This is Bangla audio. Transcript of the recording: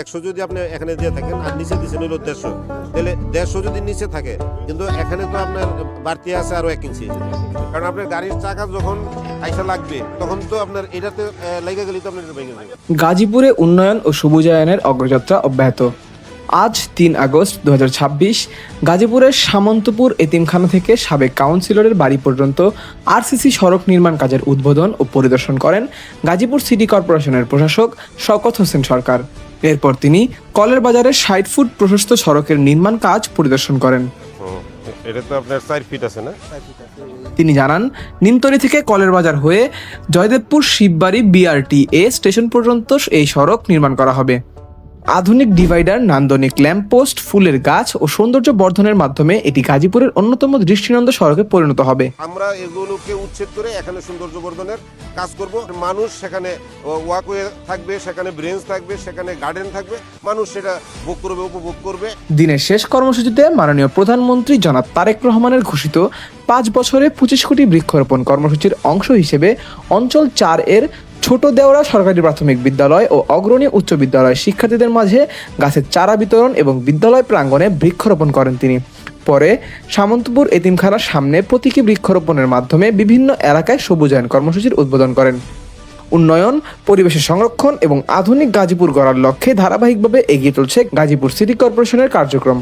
100 যদি আপনি এখানে দিয়ে থাকেন আর নিচে দিচ্ছেন হলো 150, তাহলে 150 যদি নিচে থাকে কিন্তু এখানে তো আপনার বাড়তি আছে আরো 1 ইঞ্চি, কারণ আপনার গাড়ির চাকা যখন আইসা লাগবে তখন তো আপনার এটাতে লেগে গেলে তো আপনার এটা ভেঙে যাবে। গাজীপুরে উন্নয়ন ও সবুজায়নের অগ্রযাত্রা অব্যাহত। আজ 3 আগস্ট 2026 গাজীপুরের সামন্তপুর এতিমখানা থেকে সাবেক কাউন্সিলরের বাড়ি পর্যন্ত আরসিসি সড়ক নির্মাণ কাজের উদ্বোধন ও পরিদর্শন করেন গাজীপুর সিটি কর্পোরেশনের প্রশাসক শওকত হোসেন সরকার। এরপর তিনি কলের বাজারের 60 ফুট প্রশস্ত সড়কের নির্মাণ কাজ পরিদর্শন করেন। এটা তো আপনার 4 ফিট আছে না? তিনি জানান, নিমতলী থেকে কলের বাজার হয়ে জয়দেবপুর শিববাড়ি বিআরটিএ স্টেশন পর্যন্ত এই সড়ক নির্মাণ করা হবে। আধুনিক ডিভাইডার, নান্দনিক ল্যাম্পপোস্ট, ফুলের গাছ ও সৌন্দর্য বর্ধনের মাধ্যমে এটি গাজীপুরের অন্যতম দৃষ্টিনন্দন সড়কে পরিণত হবে। আমরা এগুলোকে উচ্ছেদ করে এখানে সৌন্দর্য বর্ধনের কাজ করব। মানুষ সেখানে ওয়াকওয়ে থাকবে, সেখানে ব্রেঞ্চ থাকবে, সেখানে গার্ডেন থাকবে, মানুষ সেটা ভোগ করবে, উপভোগ করবে। দিনের শেষ কর্মসূচিতে মাননীয় প্রধানমন্ত্রী জনাব তারেক রহমানের ঘোষিত 5 বছরে 25 কোটি বৃক্ষরোপণ কর্মসূচির অংশ হিসেবে অঞ্চল 4 এর ছোট দেওরা সরকারি প্রাথমিক বিদ্যালয় ও অগ্রণী উচ্চ বিদ্যালয়ের শিক্ষার্থীদের মাঝে গাছের চারা বিতরণ এবং বিদ্যালয় প্রাঙ্গণে বৃক্ষরোপণ করেন তিনি। পরে সামন্তপুর এতিমখানার সামনে প্রতীকী বৃক্ষরোপণের মাধ্যমে বিভিন্ন এলাকায় সবুজায়ন কর্মসূচির উদ্বোধন করেন। উন্নয়ন, পরিবেশের সংরক্ষণ এবং আধুনিক গাজীপুর গড়ার লক্ষ্যে ধারাবাহিকভাবে এগিয়ে চলছে গাজীপুর সিটি কর্পোরেশনের কার্যক্রম।